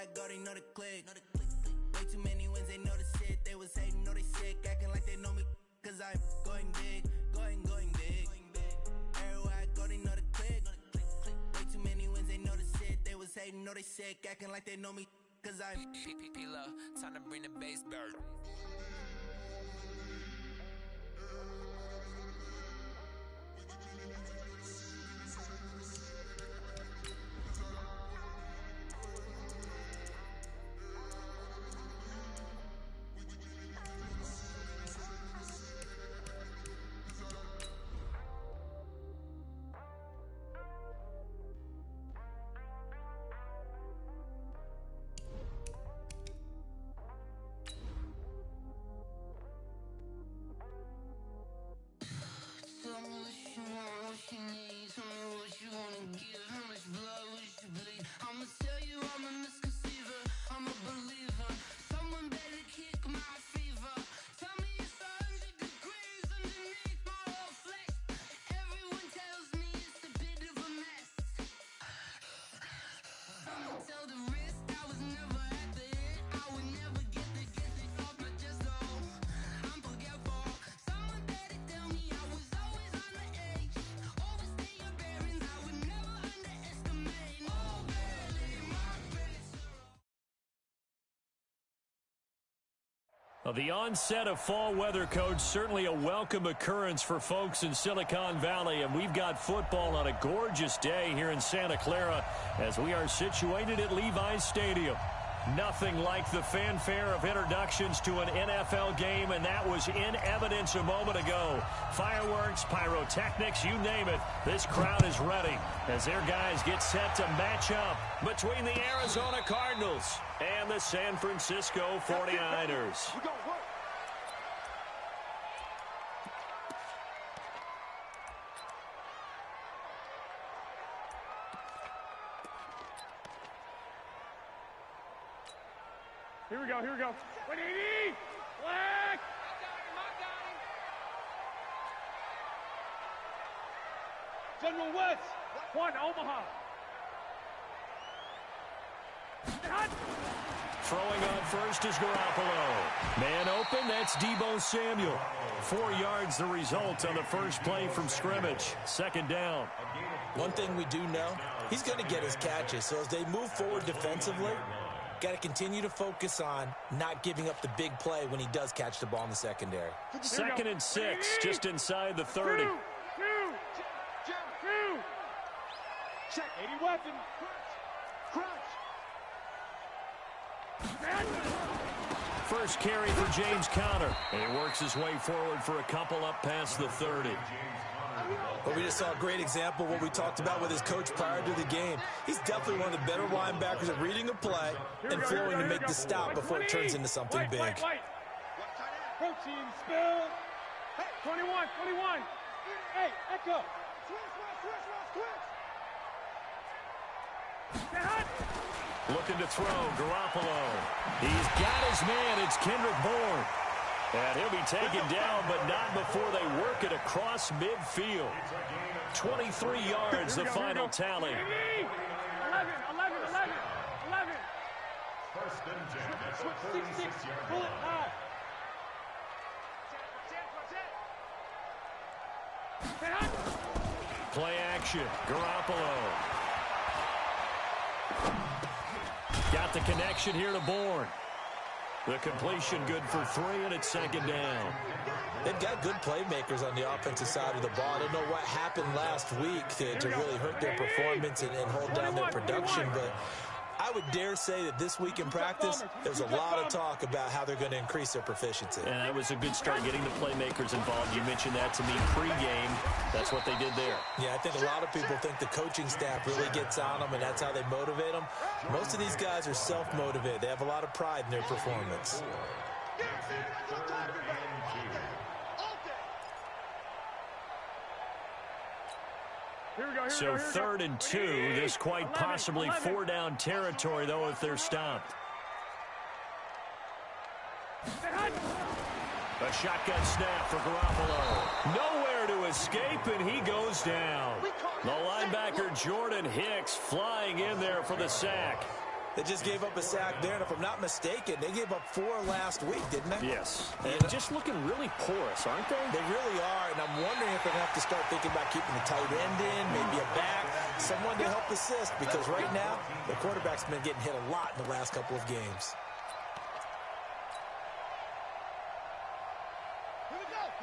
I go, they know the click. Way too many wins, they know the shit. They was hating, know they sick, acting like they know me. Cause I'm going big, going big. Everywhere I go, they know the click. Way too many wins, they know the shit. They was hating, know they sick, acting like they know me. Cause I'm P-Lo, time to bring the bass bird. Tell me what you want, what you need. Tell me what you wanna give. How much blood would you bleed? I'ma tell you I'm a misconceiver. I'm a believer. Someone better kick my fever. Tell me it's 100 degrees underneath my whole flesh. Everyone tells me it's a bit of a mess. Someone tell the wrist I was never at the end. I would never get it off my chest though. I'm forgetful. Someone better tell me I was always on the edge. Overstay your bearings, I would never underestimate. Oh, barely my best. Well, the onset of fall weather, Coach, certainly a welcome occurrence for folks in Silicon Valley, and we've got football on a gorgeous day here in Santa Clara as we are situated at Levi's Stadium. Nothing like the fanfare of introductions to an NFL game, and that was in evidence a moment ago. Fireworks, pyrotechnics, you name it. This crowd is ready as their guys get set to match up between the Arizona Cardinals and the San Francisco 49ers. We're going to work. Here we go, here we go. 180! Black! General West, 1, Omaha. Throwing on first is Garoppolo. Man open, that's Deebo Samuel. 4 yards the result on the first play from scrimmage. Second down. One thing we do know, he's going to get his catches. So as they move forward defensively, got to continue to focus on not giving up the big play when he does catch the ball in the secondary. 2nd and 6, just inside the 30. Two. Check, 80 weapon. Crunch. First carry for James Conner. And he works his way forward for a couple up past the 30. But we just saw a great example of what we talked about with his coach prior to the game. He's definitely one of the better linebackers at reading a play and flowing to make the stop before it turns into something big. Protein spill. Hey, 21. Hey, Echo. Looking to throw, Garoppolo. He's got his man. It's Kendrick Bourne. And he'll be taken down, but not before they work it across midfield. 23 yards, the final tally. 11. First and 10. 6. Bullet high. Play action, Garoppolo. Got the connection here to Bourne. The completion good for 3, and it's second down. They've got good playmakers on the offensive side of the ball. I don't know what happened last week to really hurt their performance and hold down their production, but I would dare say that this week in practice, there's a lot of talk about how they're going to increase their proficiency. And that was a good start, getting the playmakers involved. You mentioned that to me pregame. That's what they did there. Yeah, I think a lot of people think the coaching staff really gets on them, and that's how they motivate them. Most of these guys are self-motivated. They have a lot of pride in their performance. So 3rd and 2. This quite possibly 4-down territory, though, if they're stopped. A shotgun snap for Garoppolo. Nowhere to escape, and he goes down. The linebacker Jordan Hicks flying in there for the sack. They just gave up a sack there, and if I'm not mistaken, they gave up 4 last week, didn't they? Yes. And just looking really porous, aren't they? They really are, and I'm wondering if they're going to have to start thinking about keeping the tight end in, maybe a back, someone to help assist, because right now, the quarterback's been getting hit a lot in the last couple of games.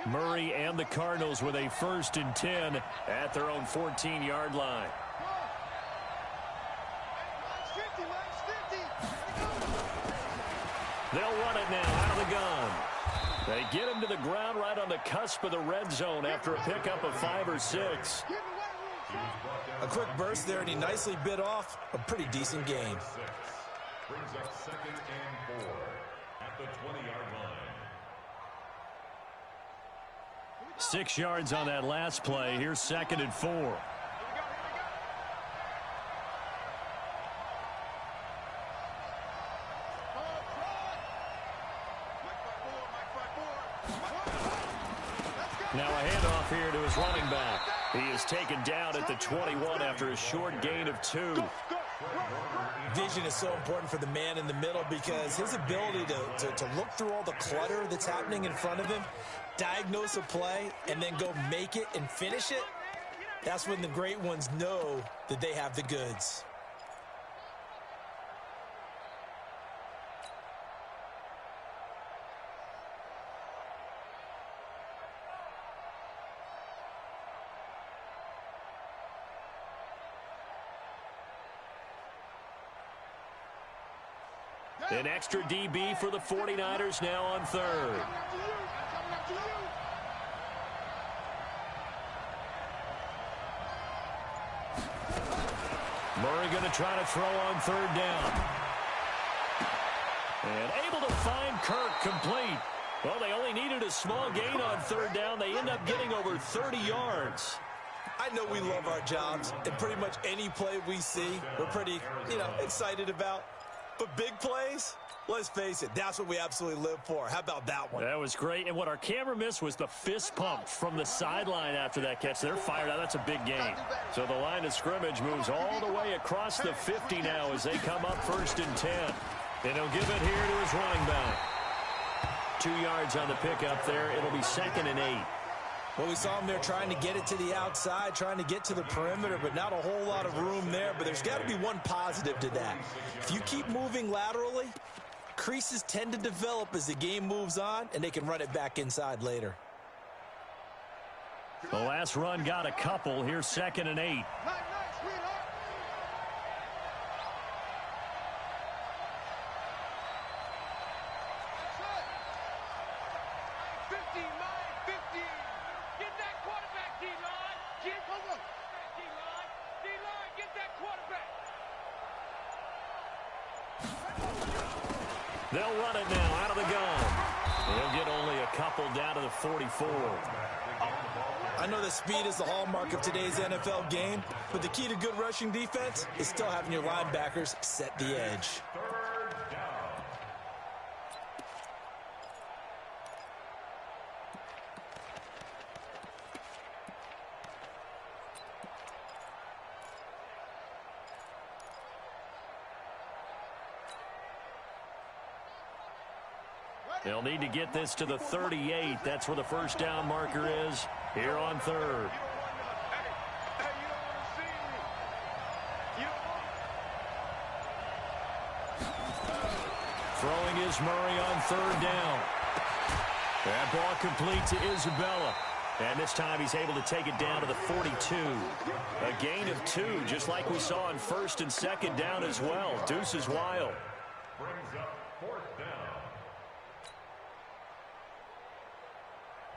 Murray and the Cardinals with a 1st and 10 at their own 14-yard line. They'll run it now out of the gun. They get him to the ground right on the cusp of the red zone after a pickup of 5 or 6. A quick burst there, and he nicely bit off a pretty decent gain. Brings up 2nd and 4 at the 20-yard line. 6 yards on that last play. Here's 2nd and 4. Now a handoff here to his running back. He is taken down at the 21 after a short gain of 2. Vision is so important for the man in the middle because his ability to look through all the clutter that's happening in front of him, diagnose a play, and then go make it and finish it, that's when the great ones know that they have the goods. An extra DB for the 49ers now on 3rd. Murray going to try to throw on 3rd down. And able to find Kirk complete. Well, they only needed a small gain on 3rd down. They end up getting over 30 yards. I know we love our jobs, and pretty much any play we see, we're pretty, excited about. But big plays, let's face it, that's what we absolutely live for. How about that one? That was great. And what our camera missed was the fist pump from the sideline after that catch. They're fired out. That's a big gain. So the line of scrimmage moves all the way across the 50 now as they come up 1st and 10. And he'll give it here to his running back. 2 yards on the pickup there. It'll be 2nd and 8. Well, we saw him there trying to get it to the outside, trying to get to the perimeter, but not a whole lot of room there. But there's got to be one positive to that. If you keep moving laterally, creases tend to develop as the game moves on, and they can run it back inside later. The last run got a couple. Here's 2nd and 8. They'll run it now out of the gun. They'll get only a couple down to the 44. I know that speed is the hallmark of today's NFL game, but the key to good rushing defense is still having your linebackers set the edge. They'll need to get this to the 38. That's where the 1st down marker is here on 3rd. Throwing is Murray on 3rd down. That ball complete to Isabella. And this time he's able to take it down to the 42. A gain of 2, just like we saw on 1st and 2nd down as well. Deuce is wild. Brings up 4th down.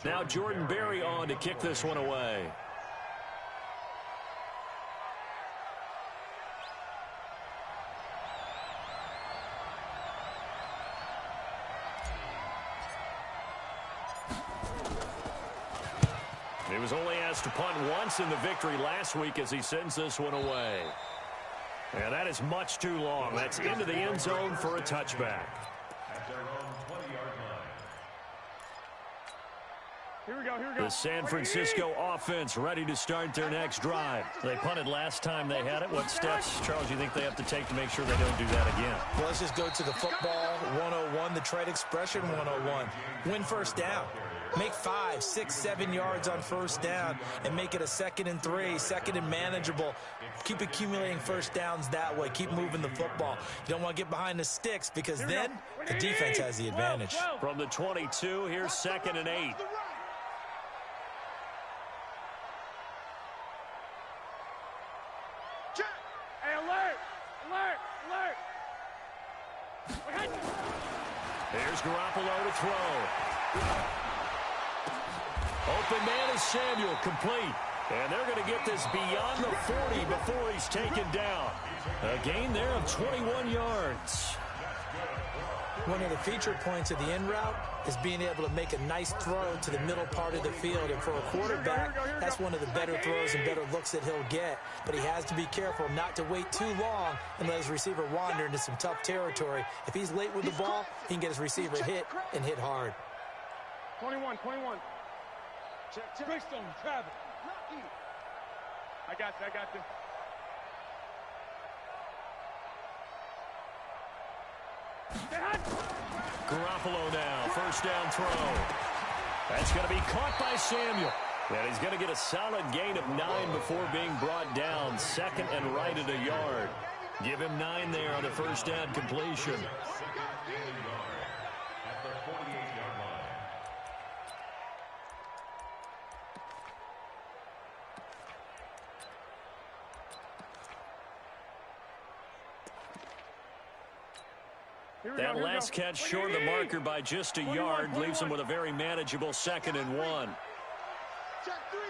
Now Jordan Berry on to kick this one away. He was only asked to punt once in the victory last week as he sends this one away. And that is much too long. That's into the end zone for a touchback. At their own 20-yard line. Here we go, here we go. The San Francisco offense ready to start their next drive. They punted last time they had it. What steps, Charles, you think they have to take to make sure they don't do that again? Well, let's just go to the football 101, the trade expression 101. Win first down. Make 5, 6, 7 yards on first down and make it a 2nd and 3, 2nd and manageable. Keep accumulating first downs that way. Keep moving the football. You don't want to get behind the sticks because then the defense has the advantage. From the 22, here's 2nd and 8. Hey, alert! Alert! Alert! Here's Garoppolo to throw. Open man is Samuel, complete. And they're going to get this beyond the 40 before he's taken down. A gain there of 21 yards. One of the feature points of the in route is being able to make a nice throw to the middle part of the field. And for a quarterback, that's one of the better throws and better looks that he'll get. But he has to be careful not to wait too long and let his receiver wander into some tough territory. If he's late with the ball, he can get his receiver hit and hit hard. 21. Greystone, Travis. I got this. Garoppolo now, first down throw. That's going to be caught by Samuel. And he's going to get a solid gain of 9 before being brought down. 2nd and right at a yard. Give him 9 there on the first down completion. That last catch short of the marker by just a yard leaves him with a very manageable 2nd and 1. Check 3.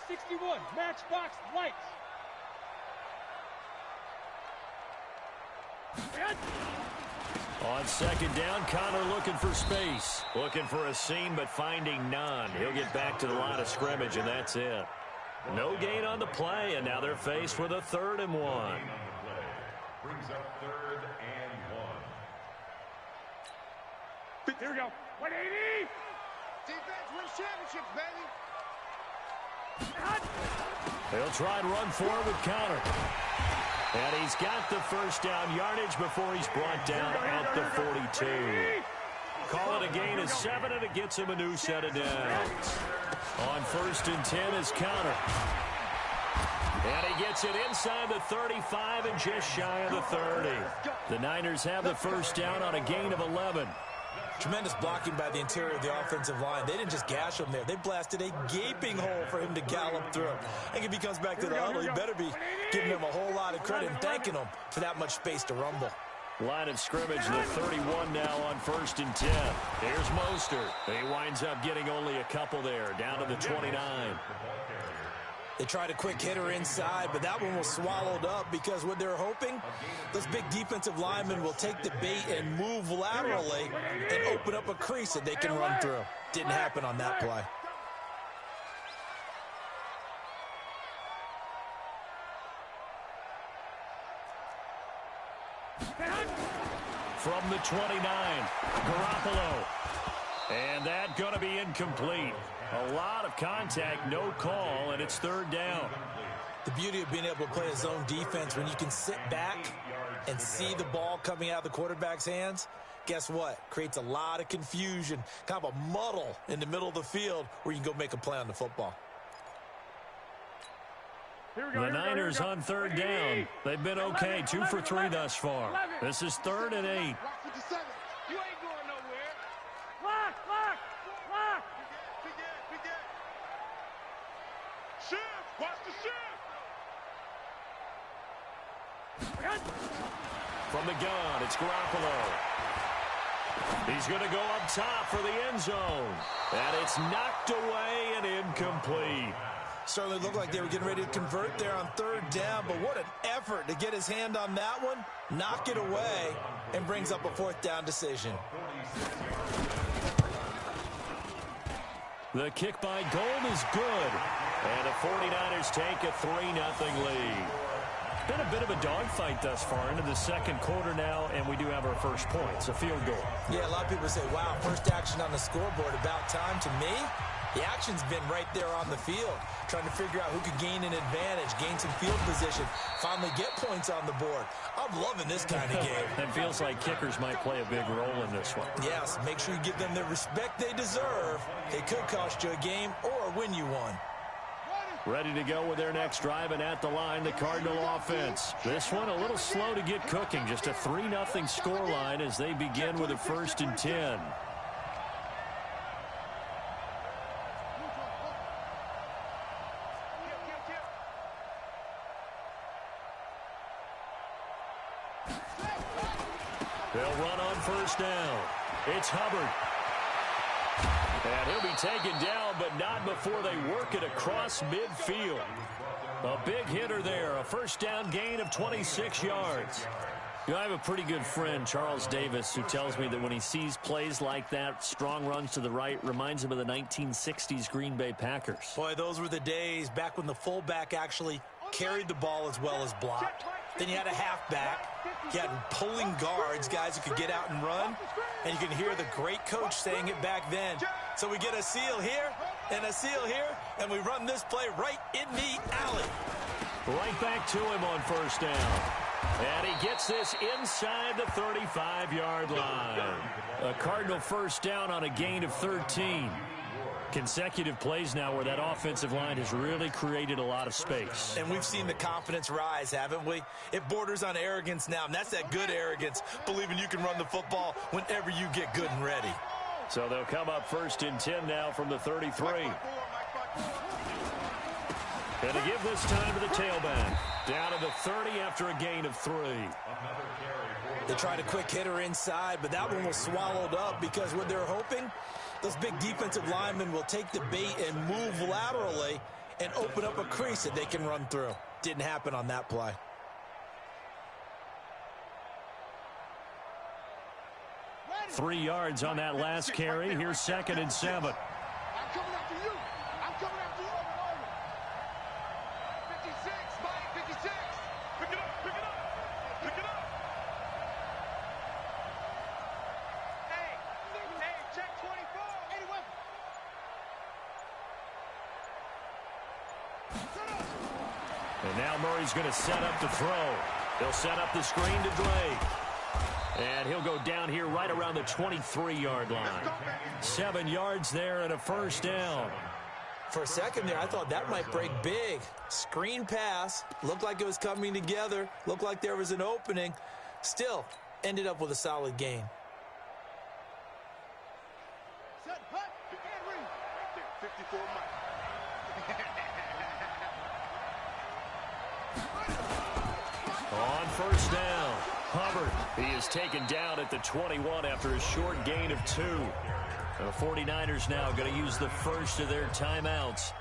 61, matchbox lights. On 2nd down, Connor looking for space. Looking for a seam, but finding none. He'll get back to the line of scrimmage, and that's it. No gain on the play, and now they're faced with a 3rd and 1. Brings up 3rd and 1. Here we go. 180. Defense wins championships, baby. They'll try and run forward with Connor. And he's got the first down yardage before he's brought down at the 42. Call it a gain of 7, and it gets him a new set of downs. On 1st and 10 is Connor. And he gets it inside the 35 and just shy of the 30. The Niners have the first down on a gain of 11. Tremendous blocking by the interior of the offensive line. They didn't just gash him there. They blasted a gaping hole for him to gallop through. I think if he comes back to the huddle, he better be giving him a whole lot of credit and thanking him for that much space to rumble. Line of scrimmage, the 31 now on 1st and 10. Here's Mostert. He winds up getting only a couple there, down to the 29. They tried a quick hitter inside, but that one was swallowed up because what they're hoping, those big defensive linemen will take the bait and move laterally and open up a crease that they can run through. Didn't happen on that play. From the 29, Garoppolo. And that going to be incomplete. A lot of contact, no call, and it's 3rd down. The beauty of being able to play a zone defense, when you can sit back and see the ball coming out of the quarterback's hands, guess what? Creates a lot of confusion, kind of a muddle in the middle of the field where you can go make a play on the football. The Niners on 3rd down. They've been okay, 2 for 3 thus far. This is 3rd and 8. You ain't going nowhere. Lock. Shift. Watch the shift. From the gun, it's Garoppolo. He's going to go up top for the end zone. And it's knocked away and incomplete. Certainly looked like they were getting ready to convert there on 3rd down, but what an effort to get his hand on that one, knock it away, and brings up a 4th down decision. The kick by Gold is good. And the 49ers take a 3-0 lead. been a bit of a dogfight thus far into the second quarter now, and we do have our first points, a field goal. Yeah, a lot of people say, wow, first action on the scoreboard, about time. To me, the action's been right there on the field, trying to figure out who could gain an advantage, gain some field position, finally get points on the board. I'm loving this kind of game. It feels like kickers might play a big role in this one. Yes, make sure you give them the respect they deserve. They could cost you a game or win you one. Ready to go with their next drive, and at the line, the Cardinal offense. This one a little slow to get cooking. Just a 3-0 scoreline as they begin with a 1st and 10. They'll run on 1st down. It's Hubbard. And he'll be taken down, but not before they work it across midfield. A big hitter there, a 1st down gain of 26 yards. You know, I have a pretty good friend, Charles Davis, who tells me that when he sees plays like that, strong runs to the right, reminds him of the 1960s Green Bay Packers. Boy, those were the days back when the fullback actually carried the ball as well as blocked. Then you had a halfback. You had pulling guards, guys who could get out and run. And you can hear the great coach saying it back then. So we get a seal here and a seal here, and we run this play right in the alley. Right back to him on 1st down. And he gets this inside the 35-yard line. A Cardinal 1st down on a gain of 13. Consecutive plays now where that offensive line has really created a lot of space. And we've seen the confidence rise, haven't we? It borders on arrogance now, and that's that good arrogance, believing you can run the football whenever you get good and ready. So they'll come up 1st and 10 now from the 33. And to give this time to the tailback. Down to the 30 after a gain of 3. They tried a quick hitter inside, but that one was swallowed up because what they're hoping, those big defensive linemen will take the bait and move laterally and open up a crease that they can run through. Didn't happen on that play. Ready. 3 yards on that last carry. Here's 2nd and 7. I'm coming after you. I'm coming after you. 56, Mike, 56. Pick it up, pick it up, pick it up. Hey, check 24. 81. And now Murray's going to set up to throw. He'll set up the screen to Drake. And he'll go down here right around the 23-yard line. 7 yards there and a 1st down. For a second there, I thought that might break big. Screen pass. Looked like it was coming together. Looked like there was an opening. Still, ended up with a solid gain. Set, hut, and ring. Right there, 54 Mike. On 1st down, Hubbard. He is taken down at the 21 after a short gain of 2. The 49ers now going to use the first of their timeouts.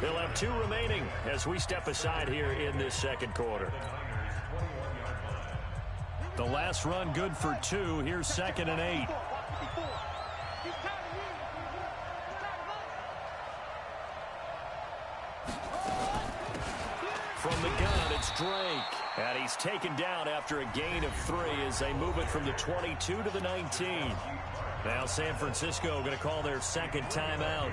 They'll have 2 remaining as we step aside here in this second quarter. The last run good for 2. Here's 2nd and 8. From the gun, it's Drake. And he's taken down after a gain of 3 as they move it from the 22 to the 19. Now San Francisco going to call their 2nd timeout.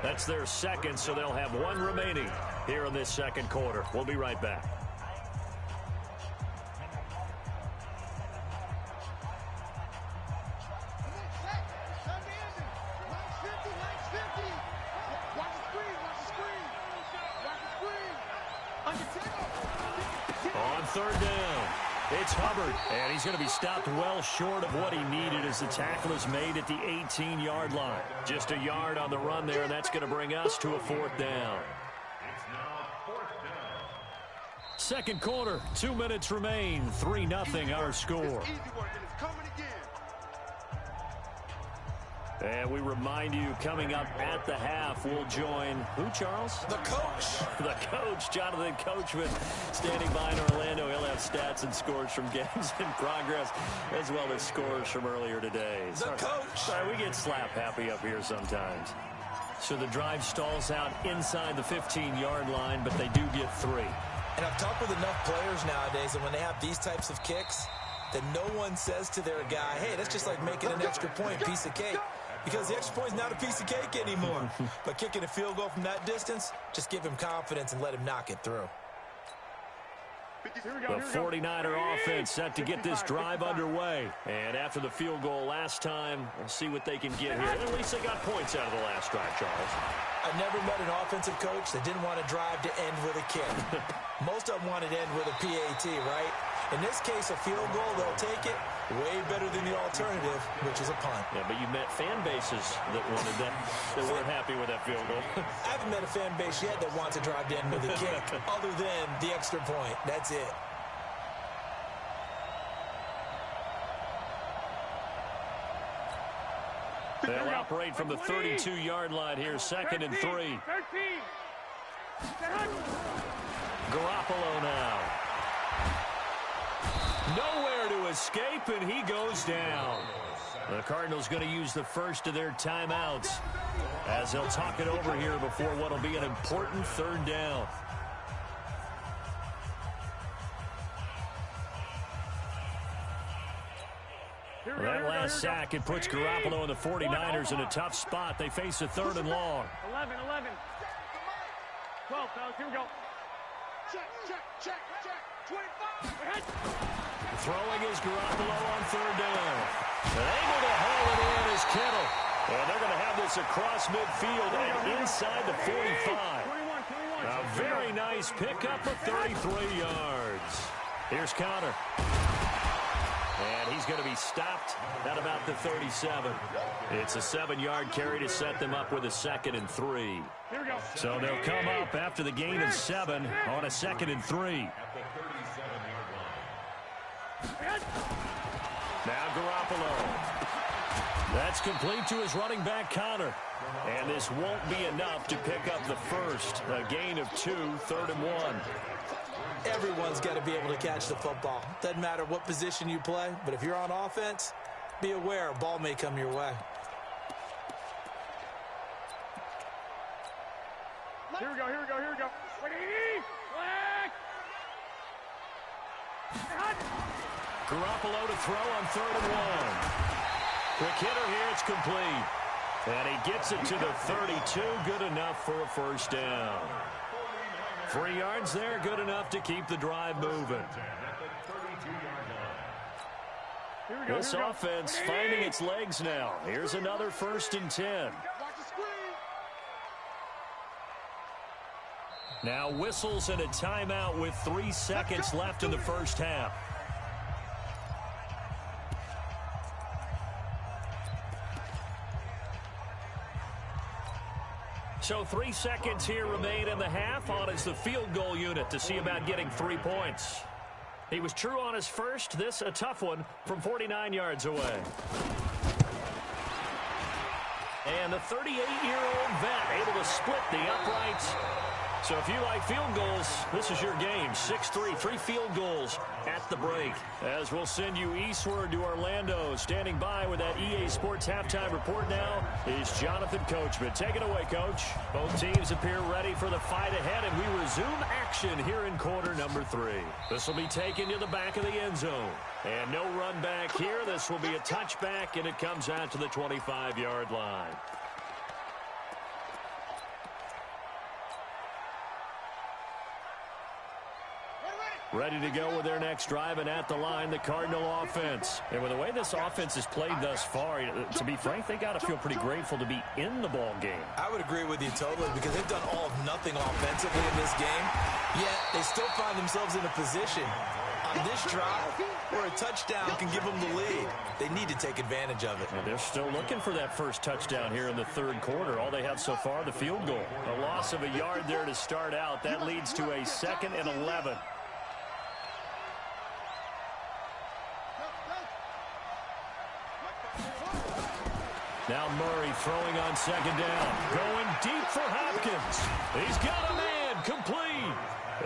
That's their 2nd, so they'll have 1 remaining here in this 2nd quarter. We'll be right back. On 3rd down, it's Hubbard, and he's going to be stopped well short of what he needed as the tackle is made at the 18-yard line. Just a yard on the run there, and that's going to bring us to a 4th down. Second quarter, 2 minutes remain, 3-0 our score. And we remind you, coming up at the half, we'll join, who, Charles? The coach. The coach, Jonathan Coachman, standing by in Orlando. He'll have stats and scores from games in progress, as well as scores from earlier today. The coach. Sorry, we get slap happy up here sometimes. So the drive stalls out inside the 15-yard line, but they do get 3. And I've talked with enough players nowadays that when they have these types of kicks, that no one says to their guy, hey, that's just like making an extra point, piece of cake. Because the extra point is not a piece of cake anymore. But kicking a field goal from that distance, just give him confidence and let him knock it through. The 49er offense set to get this drive underway. And after the field goal last time, we'll see what they can get here. At least they got points out of the last drive, Charles. I've never met an offensive coach that didn't want to drive to end with a kick. Most of them wanted to end with a PAT, right? In this case, a field goal, they'll take it. Way better than the alternative, which is a punt. Yeah, but you've met fan bases that wanted that, that weren't happy with that field goal. I haven't met a fan base yet that wants to drive to end with a kick, other than the extra point. That's it. They'll operate from the 32-yard line here, 2nd and 3. 13. Garoppolo now. Nowhere to escape, and he goes down. The Cardinals going to use the first of their timeouts as they'll talk it over here before what will be an important 3rd down. Well, that last sack, it puts Garoppolo and the 49ers in a tough spot. They face a 3rd and long. 11. 12, fellas, here we go. Check. 25. Throwing is Garoppolo on 3rd down. And able to haul it in is Kittle. And they're going to have this across midfield and inside the 45. 21. A very nice pickup of 33 yards. Here's Connor. And he's going to be stopped at about the 37. It's a 7-yard carry to set them up with a 2nd and 3. So they'll come up after the gain of 7 on a 2nd and 3. Now Garoppolo. That's complete to his running back, Connor. And this won't be enough to pick up the first. A gain of 2, 3rd and 1. Everyone's got to be able to catch the football. Doesn't matter what position you play, but if you're on offense, be aware a ball may come your way. Here we go. Wait, flag. Garoppolo to throw on 3rd and 1. Quick hitter here, it's complete. And he gets it to the 32, good enough for a 1st down. 3 yards there, good enough to keep the drive moving. This offense finding its legs now. Here's another 1st and 10. Now whistles and a timeout with 3 seconds left in the first half. So 3 seconds here remain in the half. On is the field goal unit to see about getting 3 points. He was true on his first. This a tough one from 49 yards away. And the 38-year-old vet able to split the uprights. So if you like field goals, this is your game. 6-3, 3 field goals at the break. As we'll send you eastward to Orlando. Standing by with that EA Sports halftime report now is Jonathan Coachman. Take it away, Coach. Both teams appear ready for the fight ahead, and we resume action here in quarter number 3. This will be taken to the back of the end zone. And no run back here. This will be a touchback, and it comes out to the 25-yard line. Ready to go with their next drive, and at the line, the Cardinal offense. And with the way this offense has played thus far, to be frank, they got to feel pretty grateful to be in the ball game. I would agree with you totally, because they've done all of nothing offensively in this game, yet they still find themselves in a position on this drive where a touchdown can give them the lead. They need to take advantage of it. And they're still looking for that first touchdown here in the 3rd quarter. All they have so far, the field goal. A loss of a yard there to start out. That leads to a 2nd and 11. Now Murray throwing on 2nd down. Going deep for Hopkins. He's got a man, complete.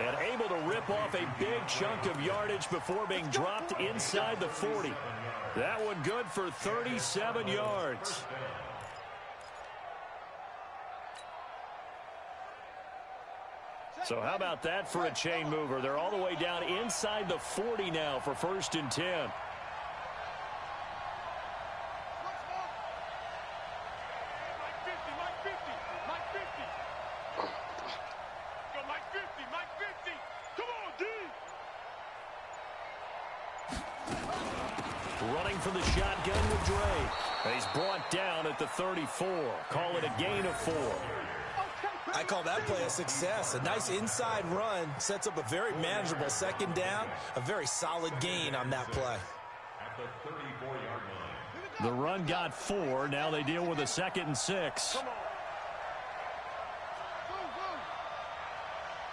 And able to rip off a big chunk of yardage before being dropped inside the 40. That one good for 37 yards. So how about that for a chain mover? They're all the way down inside the 40 now for 1st and 10. Mike 50, Mike 50, Mike 50. Go Mike 50, Mike 50. Come on, D. Running for the shotgun with Dre. He's brought down at the 34. Call it a gain of 4. I call that play a success. A nice inside run sets up a very manageable 2nd down. A very solid gain on that play. At the 34-yard line. The run got 4. Now they deal with a 2nd and 6. Come on.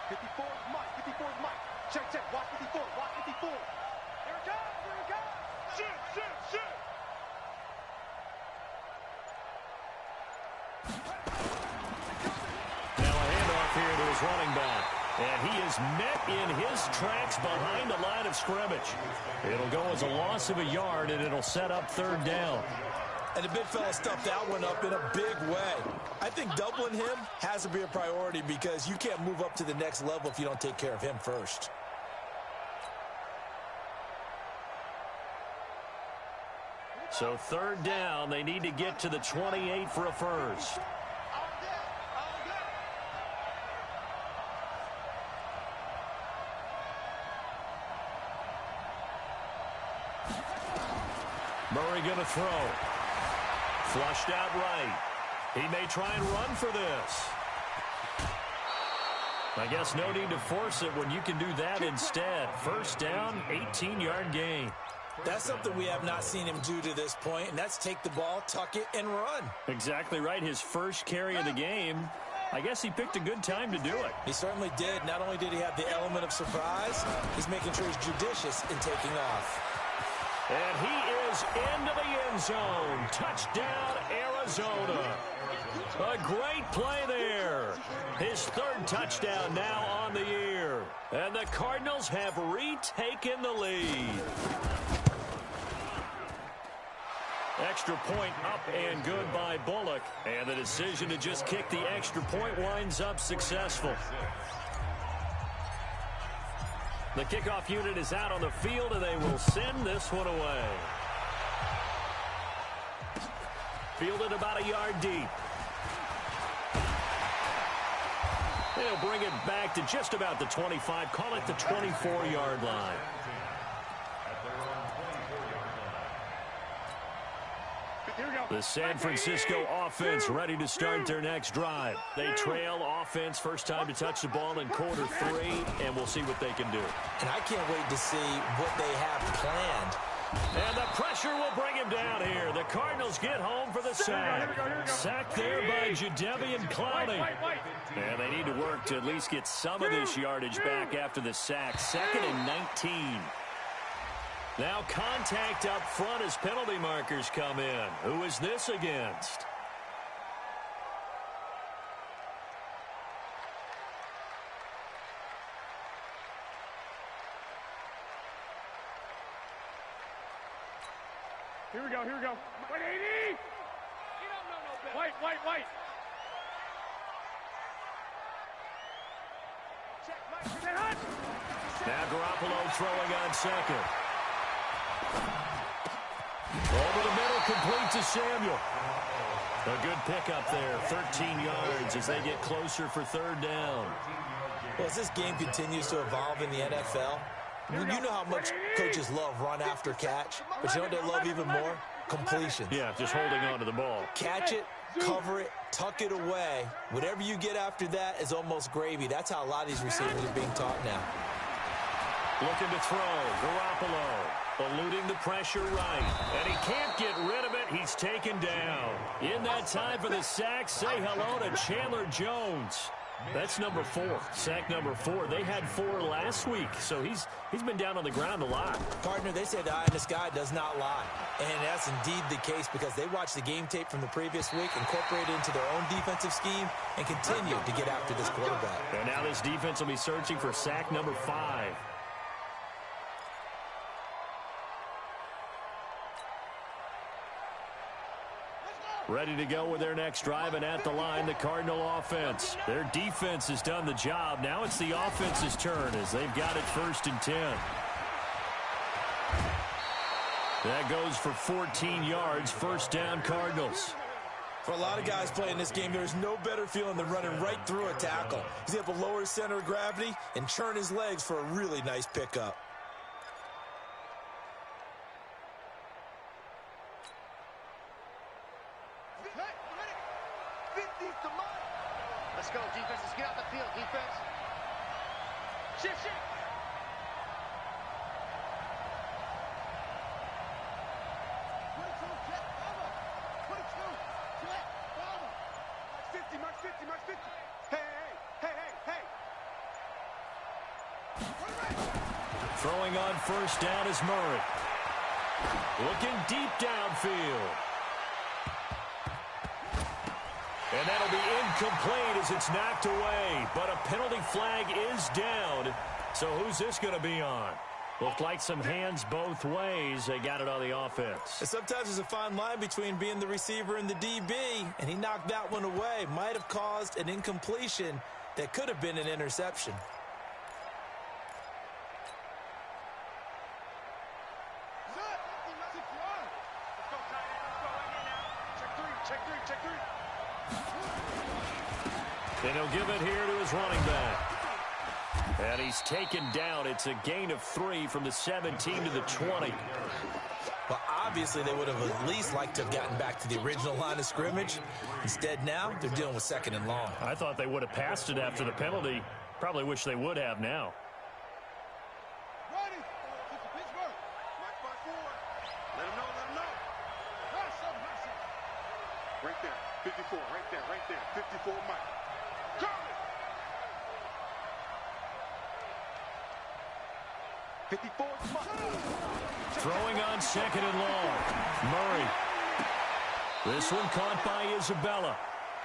54 is Mike, 54 is Mike. Check, check, watch 54, watch 54. Here it comes, here it comes. Shit, shit, shit. Here to his running back. And he is met in his tracks behind the line of scrimmage. It'll go as a loss of a yard, and it'll set up 3rd down. And the big fella stuffed that one up in a big way. I think doubling him has to be a priority because you can't move up to the next level if you don't take care of him first. So 3rd down, they need to get to the 28 for a first. Murray going to throw. Flushed out right. He may try and run for this. I guess no need to force it when you can do that instead. 1st down, 18-yard gain. That's something we have not seen him do to this point, and that's take the ball, tuck it, and run. Exactly right. His first carry of the game. I guess he picked a good time to do it. He certainly did. Not only did he have the element of surprise, he's making sure he's judicious in taking off. And he is into the end zone. Touchdown, Arizona. A great play there. His 3rd touchdown now on the year. And the Cardinals have retaken the lead. Extra point up and good by Bullock. And the decision to just kick the extra point winds up successful. The kickoff unit is out on the field, and they will send this one away. Fielded about a yard deep. They'll bring it back to just about the 25. Call it the 24-yard line. The San Francisco offense ready to start their next drive. They trail offense, first time to touch the ball in quarter 3, and we'll see what they can do. And I can't wait to see what they have planned. And the pressure will bring him down here. The Cardinals get home for the sack. Sacked there by Jadeveon Clowney. And they need to work to at least get some of this yardage back after the sack. 2nd and 19. Now contact up front as penalty markers come in. Who is this against? Here we go, here we go. Wait, 80! You don't know no better. Wait. Check, Mike. Now Garoppolo throwing on 2nd. Over the middle, complete to Samuel. A good pickup there, 13 yards as they get closer for 3rd down. Well, as this game continues to evolve in the NFL, you know how much coaches love run after catch, but you know what they love even more? Completions. Yeah, just holding on to the ball. Catch it, cover it, tuck it away. Whatever you get after that is almost gravy. That's how a lot of these receivers are being taught now. Looking to throw, Garoppolo. Eluding the pressure right. And he can't get rid of it. He's taken down. In that time for the sack, say hello to Chandler Jones. That's number 4. Sack number 4. They had 4 last week, so he's been down on the ground a lot. Partner, they say the eye in the sky does not lie. And that's indeed the case because they watched the game tape from the previous week, incorporated it into their own defensive scheme, and continue to get after this quarterback. And now this defense will be searching for sack number 5. Ready to go with their next drive, and at the line, the Cardinal offense. Their defense has done the job. Now it's the offense's turn as they've got it 1st and 10. That goes for 14 yards, 1st down Cardinals. For a lot of guys playing this game, there's no better feeling than running right through a tackle. He's able to lower his center of gravity and churn his legs for a really nice pickup. Let's go, defense. Let's get out the field, defense. Shift, shift. Mark 50, Mark 50. Hey. Throwing on 1st down is Murray. Looking deep downfield. And that'll be incomplete as it's knocked away. But a penalty flag is down. So who's this going to be on? Looked like some hands both ways. They got it on the offense. And sometimes there's a fine line between being the receiver and the DB, and he knocked that one away. Might have caused an incompletion that could have been an interception. And he'll give it here to his running back. And he's taken down. It's a gain of 3 from the 17 to the 20. Well, obviously they would have at least liked to have gotten back to the original line of scrimmage. Instead now, they're dealing with 2nd and long. I thought they would have passed it after the penalty. Probably wish they would have now. Ready. Pittsburgh. Mark by 4. Let him know. Right there. 54. Right there. 54, Mike. Coming. 54, Mike. Throwing on 2nd and long. Murray. This one caught by Isabella.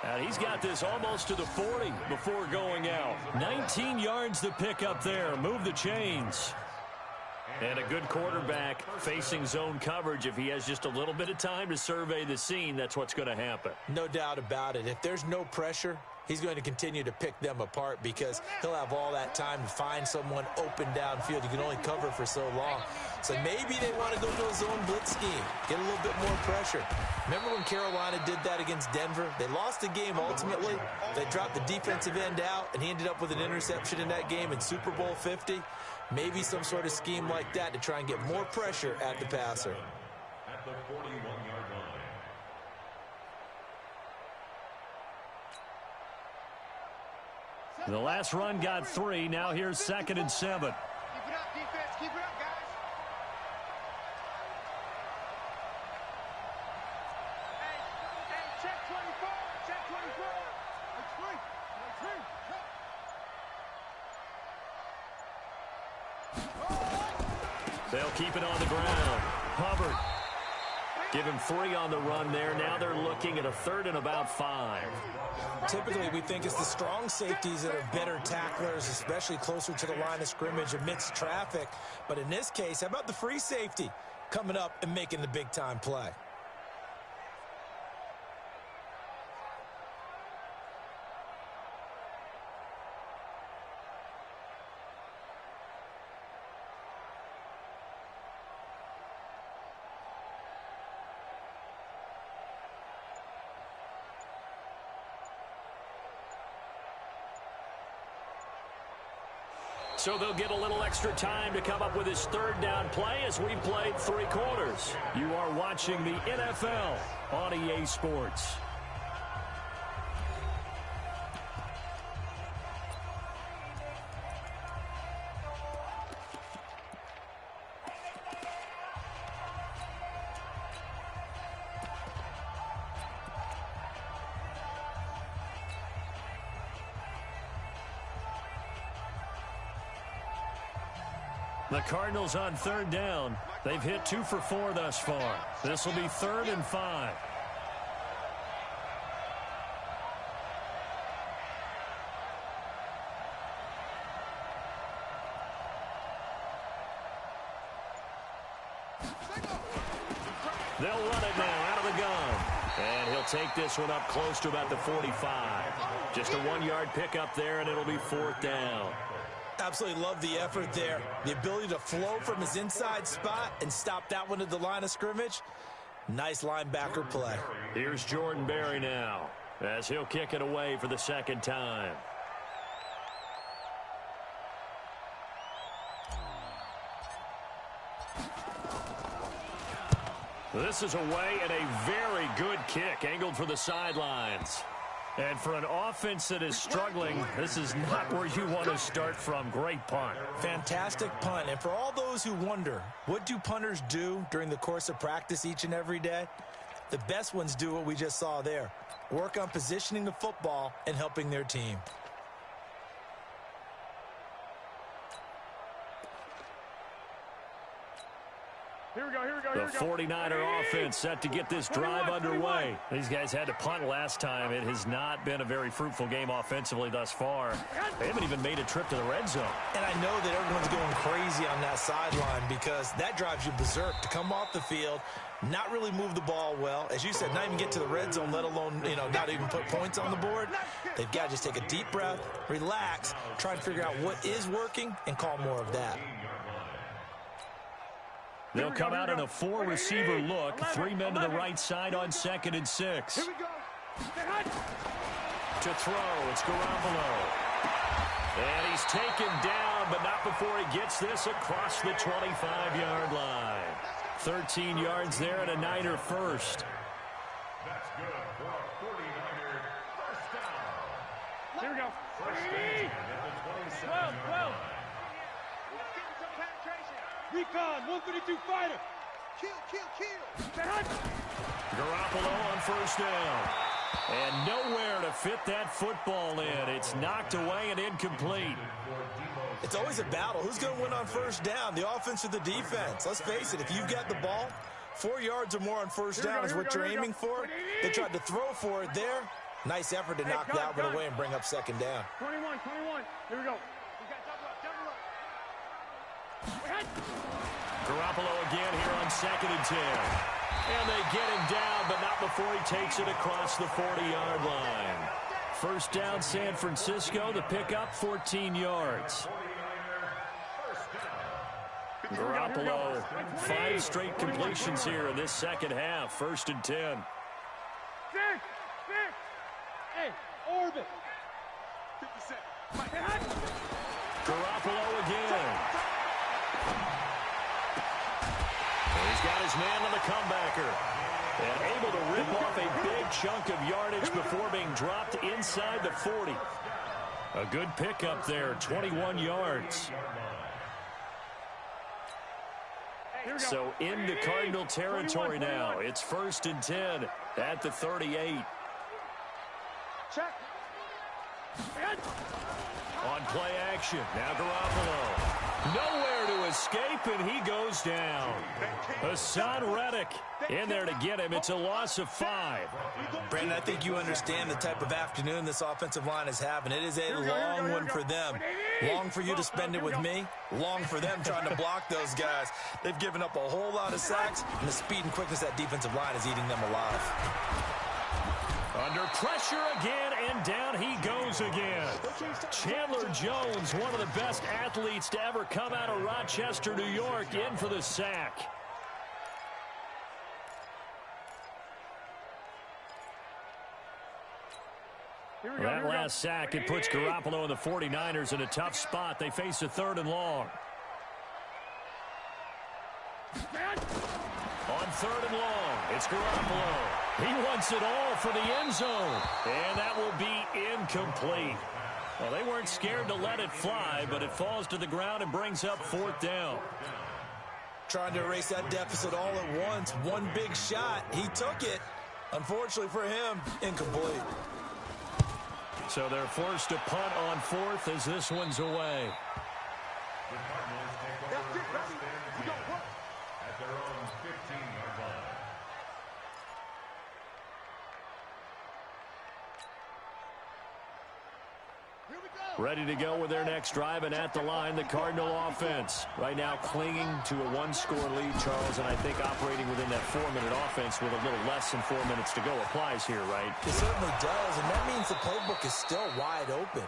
And he's got this almost to the 40 before going out. 19 yards to pick up there. Move the chains. And a good quarterback facing zone coverage. If he has just a little bit of time to survey the scene, that's what's going to happen. No doubt about it. If there's no pressure, he's going to continue to pick them apart because he'll have all that time to find someone open downfield. You can only cover for so long. So maybe they want to go to a zone blitz scheme, get a little bit more pressure. Remember when Carolina did that against Denver? They lost the game ultimately. They dropped the defensive end out, and he ended up with an interception in that game in Super Bowl 50. Maybe some sort of scheme like that to try and get more pressure at the passer. At the 41-yard line. The last run got 3. Now here's 2nd and 7. Keep it up, defense. Keep it up, guys. Hey, check 24. Check 24. They'll keep it on the ground. Hubbard. Give him 3 on the run there. Now they're looking at a 3rd and about 5. Typically, we think it's the strong safeties that are better tacklers, especially closer to the line of scrimmage amidst traffic. But in this case, how about the free safety coming up and making the big-time play? So they'll get a little extra time to come up with his 3rd down play as we played 3 quarters. You are watching the NFL on EA Sports. The Cardinals on 3rd down. They've hit 2 for 4 thus far. This will be 3rd and 5. They'll run it now out of the gun. And he'll take this one up close to about the 45. Just a 1-yard pickup there, and it'll be 4th down. Absolutely love the effort there. The ability to flow from his inside spot and stop that one at the line of scrimmage. Nice linebacker play. Here's Jordan Berry now, as he'll kick it away for the 2nd time. This is away and a very good kick, angled for the sidelines. And for an offense that is struggling, this is not where you want to start from. Great punt. Fantastic punt. And for all those who wonder, what do punters do during the course of practice each and every day? The best ones do what we just saw there. Work on positioning the football and helping their team. The 49er offense set to get this drive underway. These guys had to punt last time. It has not been a very fruitful game offensively thus far. They haven't even made a trip to the red zone. And I know that everyone's going crazy on that sideline because that drives you berserk to come off the field, not really move the ball well. As you said, not even get to the red zone, let alone, not even put points on the board. They've got to just take a deep breath, relax, try and figure out what is working, and call more of that. They'll come out in a 4-receiver look. 3 men to the right side on 2nd and 6. To throw, it's Garoppolo. And he's taken down, but not before he gets this across the 25-yard line. 13 yards there and a Niner first. That's good for a 49er first down. Here we go. First down at the 27-yard line. Recon, 132 fighter. Kill. Garoppolo on first down. And nowhere to fit that football in. It's knocked away and incomplete. It's always a battle. Who's going to win on first down, the offense or the defense? Let's face it, if you've got the ball, 4 yards or more on first down is what you're aiming for. They tried to throw for it there. Nice effort to knock that one away and bring up 2nd down. 21. Here we go. Garoppolo again here on 2nd and 10. And they get him down, but not before he takes it across the 40-yard line. First down, San Francisco. The pickup, 14 yards. Garoppolo, 5 straight completions here in this second half. 1st and 10. Six. Hey, orbit. 50 seconds. Garoppolo again. He's got his man on the comebacker. And able to rip off a big chunk of yardage before being dropped inside the 40. A good pickup there, 21 yards. So into Cardinal territory now. It's 1st and 10 at the 38. Check. On play action, now Garoppolo. Nowhere to escape, and he goes down. Hassan Reddick in there to get him. It's a loss of 5. Brandon, I think you understand the type of afternoon this offensive line is having. It is a long one for them. Long for you to spend it with me. Long for them trying to block those guys. They've given up a whole lot of sacks, and the speed and quickness of that defensive line is eating them alive. Under pressure again, and down he goes again. Chandler Jones, one of the best athletes to ever come out of Rochester, New York, in for the sack. That last sack, it puts Garoppolo and the 49ers in a tough spot. They face a 3rd and long. On 3rd and long, it's Garoppolo. He wants it all for the end zone. And that will be incomplete. Well, they weren't scared to let it fly, but it falls to the ground and brings up 4th down. Trying to erase that deficit all at once. One big shot. He took it. Unfortunately for him, incomplete. So they're forced to punt on 4th as this one's away. The Cardinals take over first and 10 at their own 15-yard line. Here we go. Ready to go with their next drive, and at the line, the Cardinal offense. Right now clinging to a one-score lead, Charles, and I think operating within that 4-minute offense with a little less than 4 minutes to go applies here, right? It certainly does, and that means the playbook is still wide open.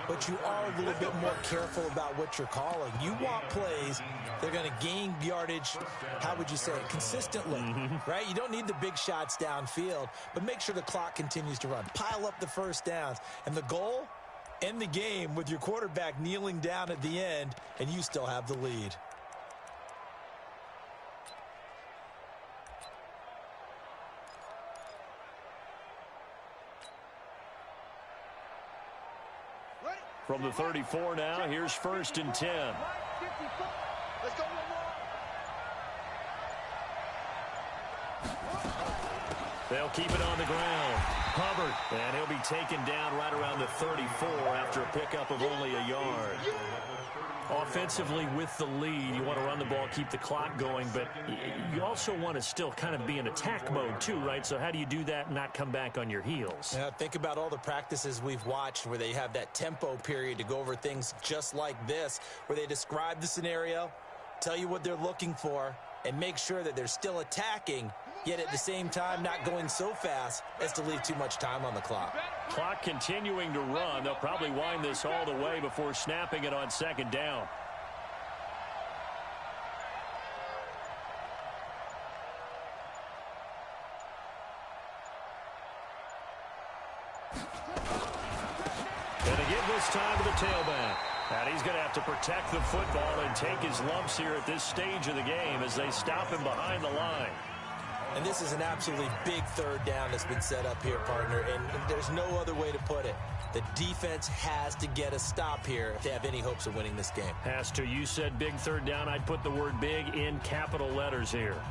But you are a little bit more careful about what you're calling. You want plays that are going to gain yardage, how would you say it, consistently, right? You don't need the big shots downfield, but make sure the clock continues to run. Pile up the first downs. And the goal, end the game with your quarterback kneeling down at the end, and you still have the lead. From the 34 now, here's 1st and 10. Let's go one more. They'll keep it on the ground. Hubbard, and he'll be taken down right around the 34 after a pickup of only a yard. Offensively with the lead, you want to run the ball, keep the clock going, but you also want to still kind of be in attack mode too, right? So how do you do that and not come back on your heels? Yeah, think about all the practices we've watched where they have that tempo period to go over things just like this, where they describe the scenario, tell you what they're looking for, and make sure that they're still attacking, yet at the same time not going so fast as to leave too much time on the clock. Clock continuing to run. They'll probably wind this all the way before snapping it on 2nd down. And to give this time to the tailback. And he's going to have to protect the football and take his lumps here at this stage of the game as they stop him behind the line. And this is an absolutely big 3rd down that's been set up here, partner, and there's no other way to put it. The defense has to get a stop here if they have any hopes of winning this game. Has to. You said big 3rd down. I'd put the word big in capital letters here.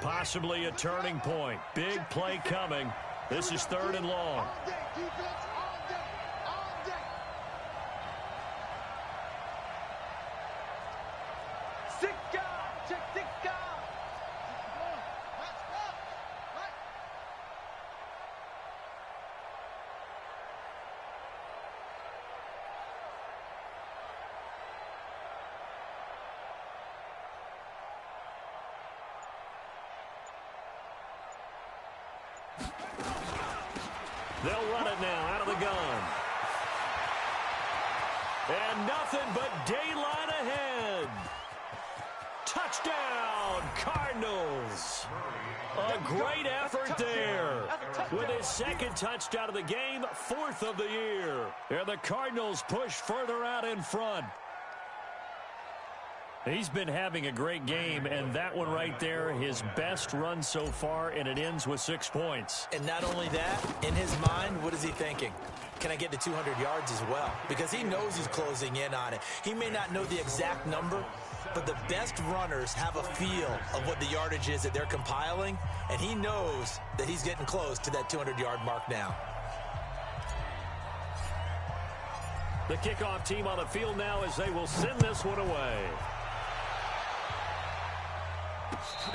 Possibly a turning point. Big play coming. This is 3rd and long. They'll run it now out of the gun. And nothing but daylight ahead. Touchdown, Cardinals. A great effort there. With his 2nd touchdown of the game, 4th of the year. And the Cardinals push further out in front. He's been having a great game, and that one right there, his best run so far, and it ends with 6 points. And not only that, in his mind, what is he thinking? Can I get to 200 yards as well? Because he knows he's closing in on it. He may not know the exact number, but the best runners have a feel of what the yardage is that they're compiling, and he knows that he's getting close to that 200-yard mark now. The kickoff team on the field now as they will send this one away.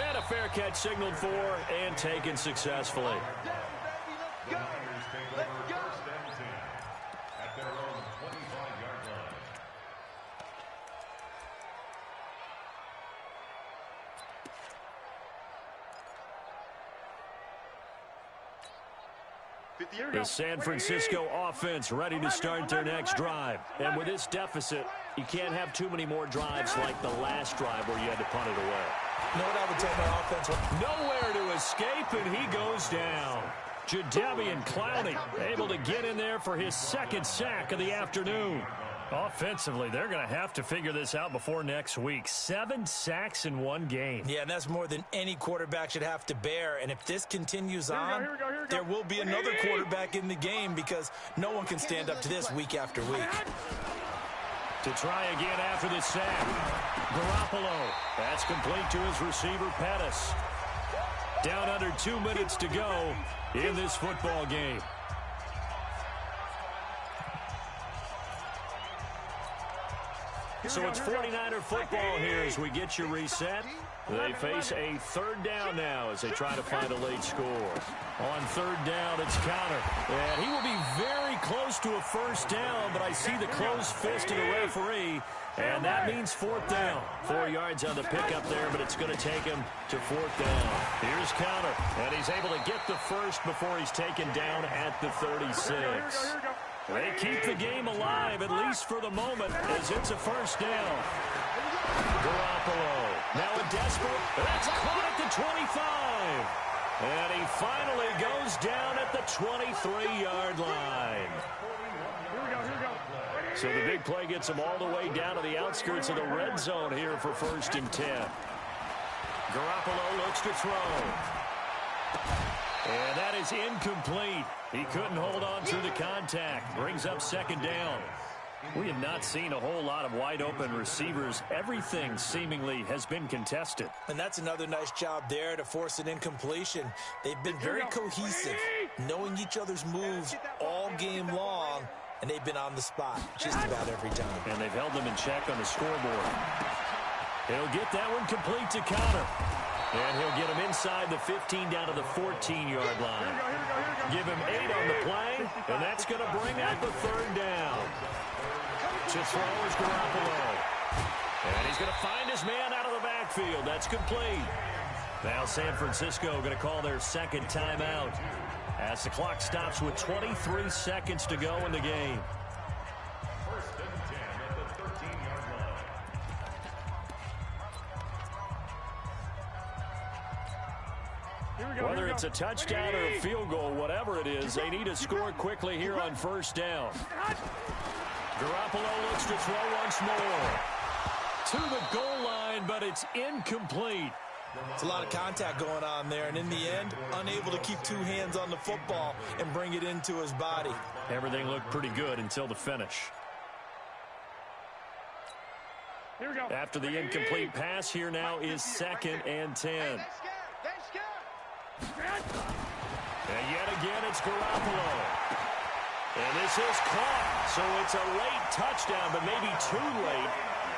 And a fair catch signaled for and taken successfully. At their own 25-yard line. The San Francisco offense ready to start their next drive. And with this deficit, you can't have too many more drives like the last drive where you had to punt it away. You know what I would tell my offense? Nowhere to escape, and he goes down. Jadeveon Clowney able to get in there for his 2nd sack of the afternoon. Offensively, they're going to have to figure this out before next week. 7 sacks in one game. Yeah, and that's more than any quarterback should have to bear. And if this continues on, there will be another quarterback in the game because no one can stand up to this week after week. To try again after the sack. Garoppolo. That's complete to his receiver, Pettis. Down under 2 minutes to go in this football game. So it's 49er football here as we get you reset. They face a 3rd down now as they try to find a late score. On 3rd down, it's Connor. And he will be very close to a first down, but I see the closed fist of the referee, and that means fourth down. 4 yards on the pickup there, but it's going to take him to fourth down. Here's Counter, and he's able to get the first before he's taken down at the 36. They keep the game alive, at least for the moment, as it's a first down. Garoppolo, now a desperate, that's caught at the 25. And he finally goes down at the 23-yard line. So the big play gets him all the way down to the outskirts of the red zone here for 1st and 10. Garoppolo looks to throw. And that is incomplete. He couldn't hold on through the contact. Brings up 2nd down. We have not seen a whole lot of wide-open receivers. Everything seemingly has been contested. And that's another nice job there to force an incompletion. They've been very cohesive, knowing each other's moves all game long, and they've been on the spot just about every time. And they've held them in check on the scoreboard. He'll get that one complete to Counter. And he'll get him inside the 15 down to the 14-yard line. Give him 8 on the play, and that's going to bring out the 3rd down. To throw is Garoppolo. And he's going to find his man out of the backfield. That's complete. Now San Francisco going to call their 2nd timeout as the clock stops with 23 seconds to go in the game. 1st and 10 at the 13-yard line. Whether it's a touchdown or a field goal, whatever it is, they need to score quickly here on 1st down. Garoppolo looks to throw once more. To the goal line, but it's incomplete. It's a lot of contact going on there, and in the end, unable to keep 2 hands on the football and bring it into his body. Everything looked pretty good until the finish. After the incomplete pass, here now is 2nd and 10. And yet again, it's Garoppolo. And this is caught, so it's a late touchdown, but maybe too late.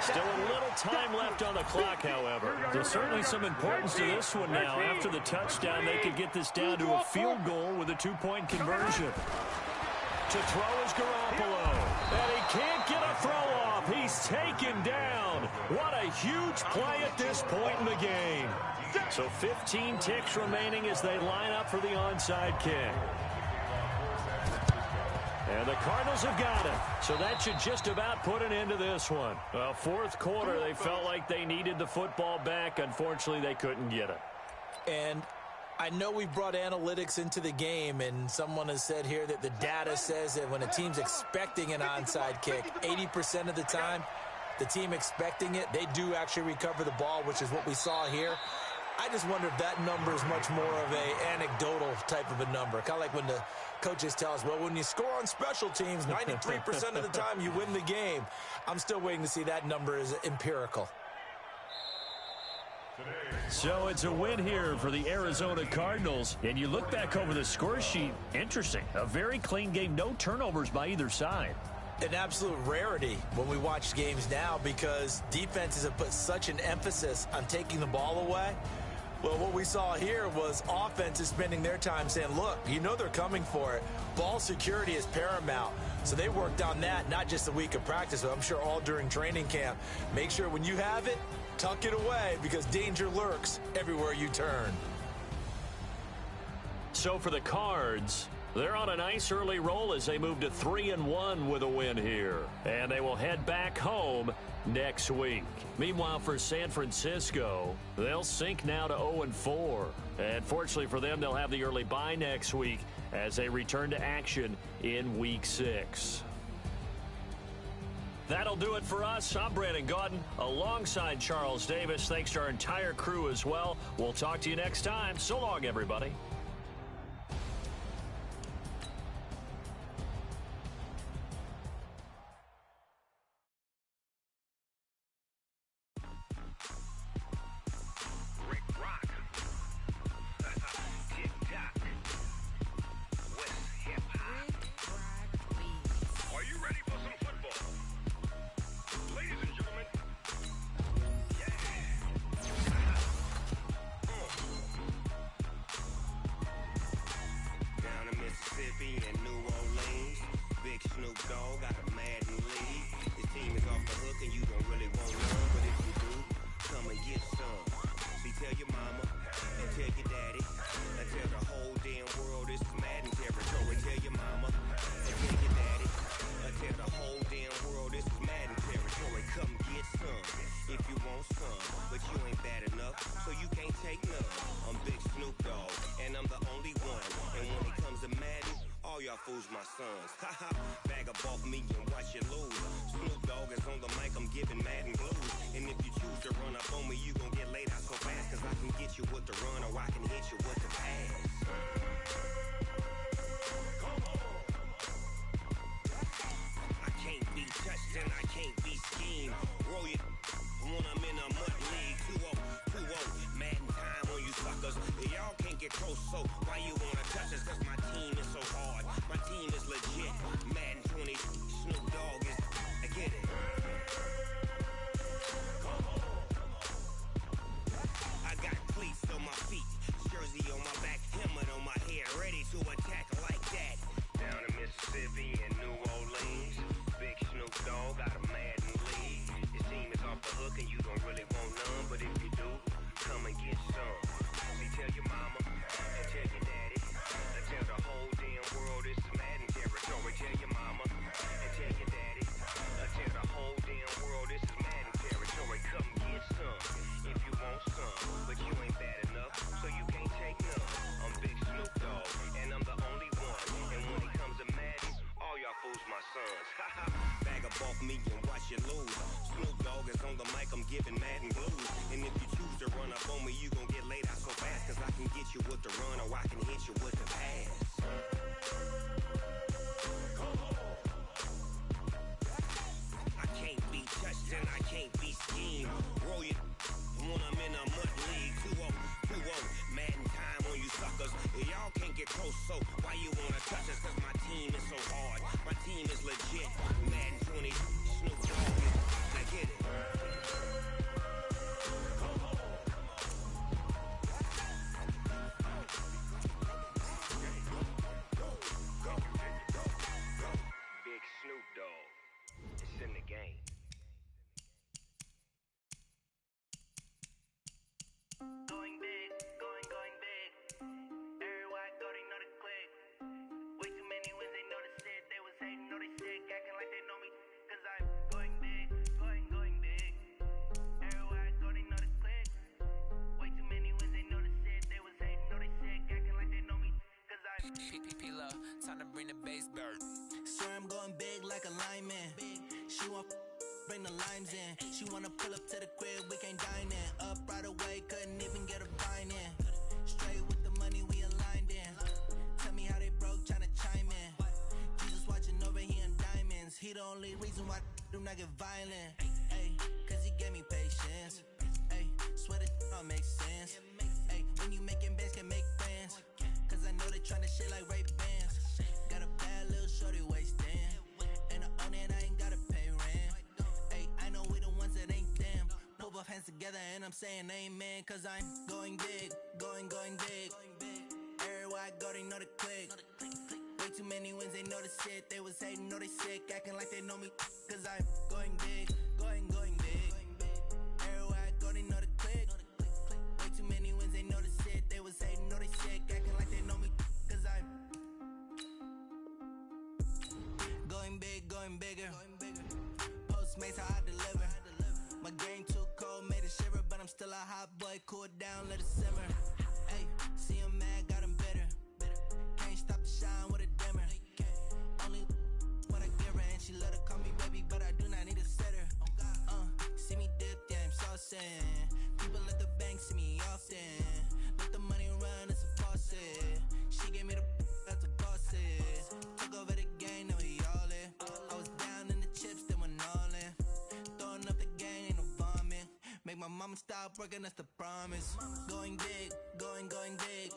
Still a little time left on the clock, however. There's certainly some importance to this one now. After the touchdown, they could get this down to a field goal with a 2-point conversion. To throw is Garoppolo. And he can't get a throw off. He's taken down. What a huge play at this point in the game. So 15 ticks remaining as they line up for the onside kick. And the Cardinals have got it. So that should just about put an end to this one. Well, 4th quarter, they felt like they needed the football back. Unfortunately, they couldn't get it. And I know we've brought analytics into the game, and someone has said here that the data says that when a team's expecting an onside kick, 80% of the time, the team expecting it, they do actually recover the ball, which is what we saw here. I just wonder if that number is much more of a anecdotal type of a number. Kind of like when the coaches tell us, well, when you score on special teams, 93% of the time you win the game. I'm still waiting to see that number is empirical. So it's a win here for the Arizona Cardinals. And you look back over the score sheet, interesting. A very clean game, no turnovers by either side. An absolute rarity when we watch games now because defenses have put such an emphasis on taking the ball away. Well, what we saw here was offenses spending their time saying, look, you know they're coming for it. Ball security is paramount. So they worked on that, not just a week of practice, but I'm sure all during training camp. Make sure when you have it, tuck it away because danger lurks everywhere you turn. So for the Cards, they're on a nice early roll as they move to 3-1 with a win here. And they will head back home next week. Meanwhile, for San Francisco, they'll sink now to 0-4. And fortunately for them, they'll have the early bye next week as they return to action in Week 6. That'll do it for us. I'm Brandon Gaudin alongside Charles Davis. Thanks to our entire crew as well. We'll talk to you next time. So long, everybody. tell your daddy. I tell the whole damn world this is Madden territory. Tell your mama. I tell your daddy. I tell the whole damn world this is Madden territory. Come get some if you want some, but you ain't bad enough, so you can't take none. I'm Big Snoop Dogg, and I'm the only one. And when it comes to Madden, all y'all fools my sons. Haha, bag up off me and watch you lose. Snoop Dogg is on the mic, I'm giving Madden blues. And if you choose to run up on me, you gon' get laid out so fast, cause I can get you with the run or I can hit you with the pass. I can't be touched and I can't be schemed. Roll it when I'm in a mud league. 2-0, 2-0, Madden time on you suckers. Y'all can't get close, so why you wanna touch us? Cause my team is so hard, my team is legit. Madden 20, Snoop Dogg is, I get it. I got cleats on my feet, jersey on my back, helmet on my head, ready to attack like that. Down in Mississippi and New Orleans, Big Snoop Dogg got a Madden league. His team is off the hook and you don't really want none, but if you do, come and get some. See, tell your mama and tell your daddy. I tell the whole damn world this is Madden territory. Tell your mama and tell your daddy. I tell the whole damn world this is Madden territory. Come get some if you want some, but you ain't bad enough, so you can't take none. I'm Big Snoop Dogg, and I'm the only one. And when it comes to Madden, all y'all fools my sons. Haha, bag up off me and watch you lose. Snoop Dogg is on the mic, I'm giving Madden blues. And if you choose to run up on me, you gon' get laid out so fast, cause I can get you with the run or I can hit you with the pass. I can't be touched and I can't be schemed. Roll it when I'm in a mud league. 2-0, 2-0, Madden time on you suckers. Y'all can't get close, so why you wanna touch us? Cause my team is so hard, my team is legit. Madden 20, Snoop Dogg is, I get it. Big Snoop Dogg, it's in the game. Going big, going big. Everywhere I go, they know the click. Way too many wins, they know the shit. They was hating, know they sick, acting like they know me. Cause I'm going big, going big. Everywhere I go, they know the click. Way too many wins, they know the shit. They was hating, know they sick, acting like they know me. Cause I'm PPP love, time to bring the bass bird. Swear I'm going big like a lineman. She want bring the limes in. She wanna pull up to the crib, we can't dine in. Up right away, couldn't even get a vine in. Straight with the money, we aligned in. Tell me how they broke, tryna chime in. Jesus watching over here in diamonds. He the only reason why do not get violent. Ay, cause he gave me patience. Ay, swear that all makes sense. Ay, when you making bands, can make friends. Cause I know they tryna shit like Ray Bans. Got a bad little shorty wasting. And on it, I ain't gotta pay rent. Ay, I know we the ones that ain't them. Pull both hands together and I'm saying amen. Cause I'm going big, going big. Everywhere I go, they know the click. Way too many wins, they know the shit. They was hating, know they sick, acting like they know me. Cause I'm going big, going big. Everywhere I go, they know the click. Way too many wins, they know the shit. They was hating, know they sick, acting like they know me. Cause I'm going big, going bigger. Postmates, how I deliver. My game too cold, made it shiver, but I'm still a hot boy. Cool it down, let it simmer. Hey, see him mad, got him bitter. Can't stop the shine with a dimmer. Only what I give her, and she let her call me baby, but I do not need a sitter. See me dip, yeah, I'm saucing. People at the bank see me often. Let the money run, it's a faucet. She gave me the that's a bosses. Took over the game, now we all in. I was down in the chips, then went all in. Throwing up the game, ain't no vomit. Make my mama stop working, that's the promise. Going big, going big.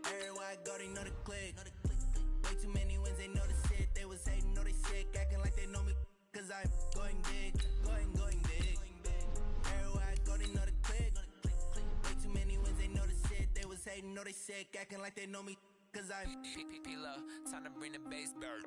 Everywhere I go, they know the click. Way too many wins, they know the shit. They was hating, know they sick, acting like they know me. Cause I'm going big, going big. Everywhere I go, they know the click. Way too many wins, they know the shit. They was hating, know they sick, acting like they know me. Cause I'm PPP love, time to bring the bass bird.